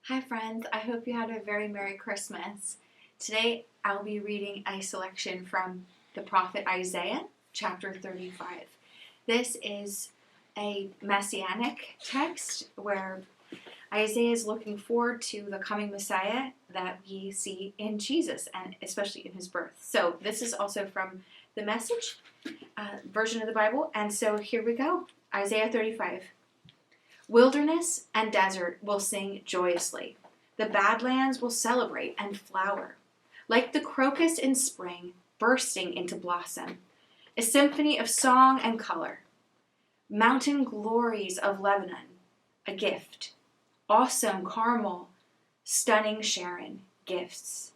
Hi friends, I hope you had a very Merry Christmas. Today I'll be reading a selection from the prophet Isaiah, chapter 35. This is a messianic text where Isaiah is looking forward to the coming Messiah that we see in Jesus and especially in his birth. So this is also from the Message version of the Bible, and so here we go. Isaiah 35. Wilderness and desert will sing joyously. The badlands will celebrate and flower. Like the crocus in spring, bursting into blossom. A symphony of song and color. Mountain glories of Lebanon, a gift. Awesome Carmel, stunning Sharon, gifts.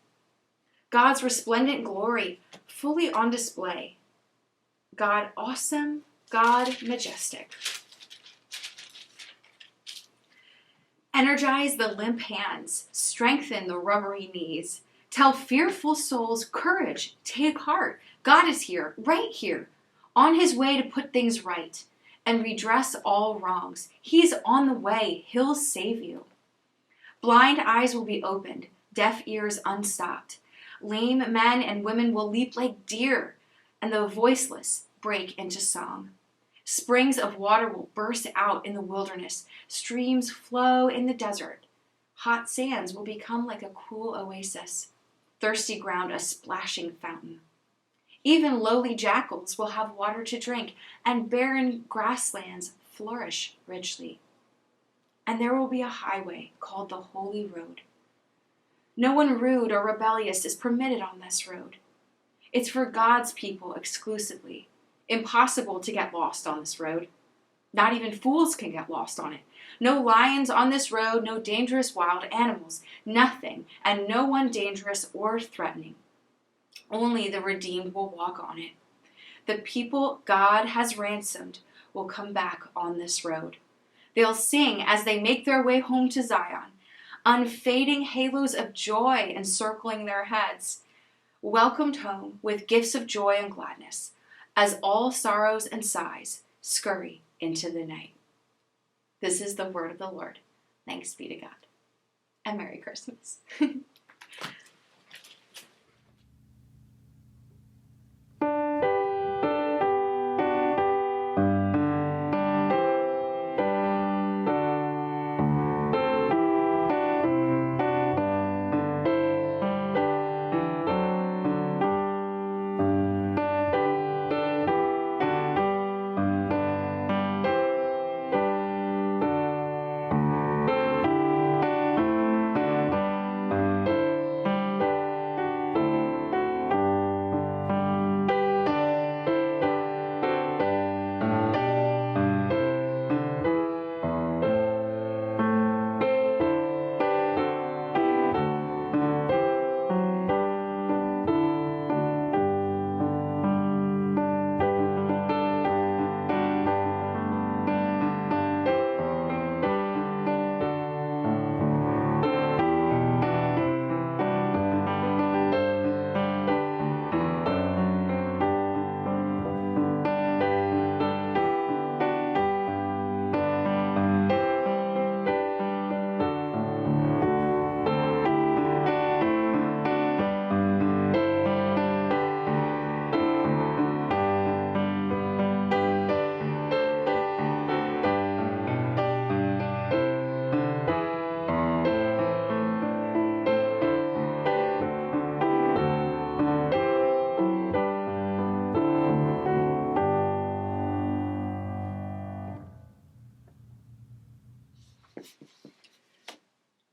God's resplendent glory, fully on display. God awesome, God majestic. Energize the limp hands, strengthen the rubbery knees. Tell fearful souls, courage, take heart. God is here, right here, on his way to put things right and redress all wrongs. He's on the way, he'll save you. Blind eyes will be opened, deaf ears unstopped. Lame men and women will leap like deer, and the voiceless break into song. Springs of water will burst out in the wilderness. Streams flow in the desert. Hot sands will become like a cool oasis. Thirsty ground a splashing fountain. Even lowly jackals will have water to drink, and barren grasslands flourish richly. And there will be a highway called the Holy Road. No one rude or rebellious is permitted on this road. It's for God's people exclusively. Impossible to get lost on this road. Not even fools can get lost on it. No lions on this road, no dangerous wild animals, nothing, and no one dangerous or threatening. Only the redeemed will walk on it. The people God has ransomed will come back on this road. They'll sing as they make their way home to Zion, unfading halos of joy encircling their heads, welcomed home with gifts of joy and gladness, as all sorrows and sighs scurry into the night. This is the word of the Lord. Thanks be to God. And Merry Christmas.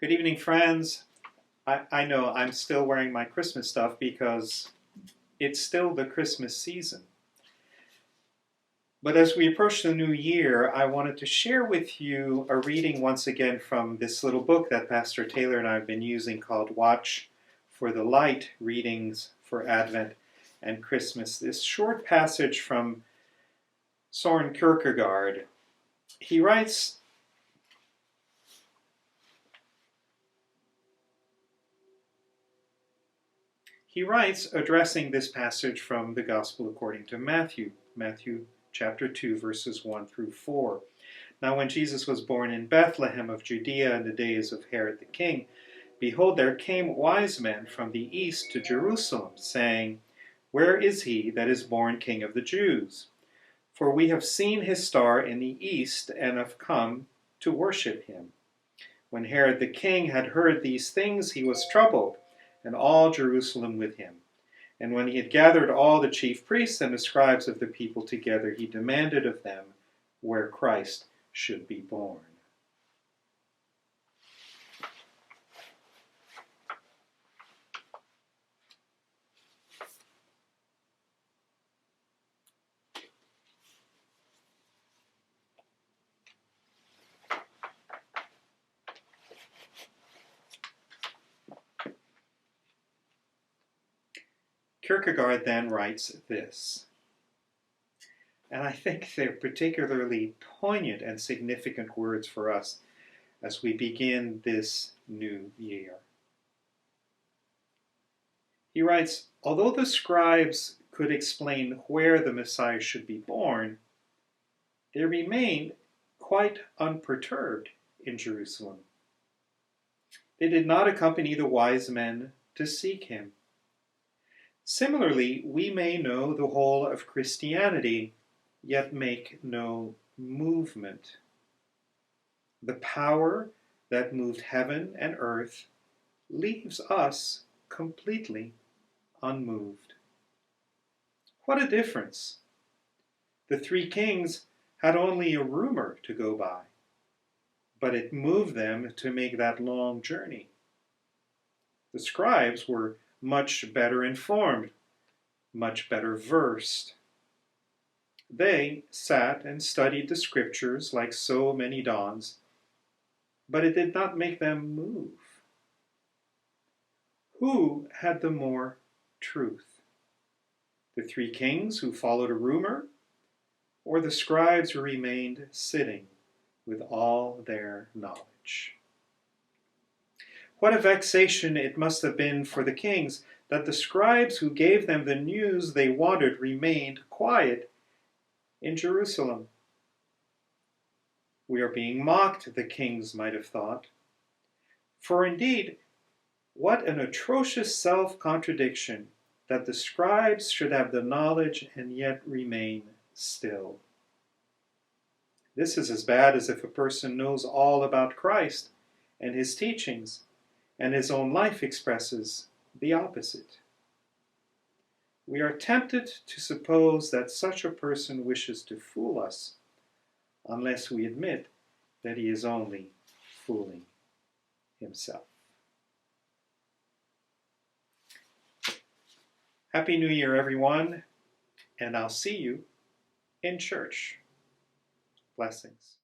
Good evening, friends. I know I'm still wearing my Christmas stuff because it's still the Christmas season. But as we approach the new year, I wanted to share with you a reading once again from this little book that Pastor Taylor and I have been using called Watch for the Light, Readings for Advent and Christmas. This short passage from Soren Kierkegaard. He writes, addressing this passage from the Gospel according to Matthew chapter 2, verses 1 through 4. Now when Jesus was born in Bethlehem of Judea in the days of Herod the king, behold, there came wise men from the east to Jerusalem, saying, Where is he that is born King of the Jews? For we have seen his star in the east, and have come to worship him. When Herod the king had heard these things, he was troubled, and all Jerusalem with him. And when he had gathered all the chief priests and the scribes of the people together, he demanded of them where Christ should be born. Kierkegaard then writes this, and I think they're particularly poignant and significant words for us as we begin this new year. He writes, although the scribes could explain where the Messiah should be born, they remained quite unperturbed in Jerusalem. They did not accompany the wise men to seek him. Similarly, we may know the whole of Christianity, yet make no movement. The power that moved heaven and earth leaves us completely unmoved. What a difference! The three kings had only a rumor to go by, but it moved them to make that long journey. The scribes were much better informed, much better versed. They sat and studied the scriptures like so many dons, but it did not make them move. Who had the more truth? The three kings who followed a rumor, or the scribes who remained sitting with all their knowledge? What a vexation it must have been for the kings that the scribes who gave them the news they wanted remained quiet in Jerusalem. We are being mocked, the kings might have thought. For indeed, what an atrocious self-contradiction that the scribes should have the knowledge and yet remain still. This is as bad as if a person knows all about Christ and his teachings, and his own life expresses the opposite. We are tempted to suppose that such a person wishes to fool us, unless we admit that he is only fooling himself. Happy New Year, everyone, and I'll see you in church. Blessings.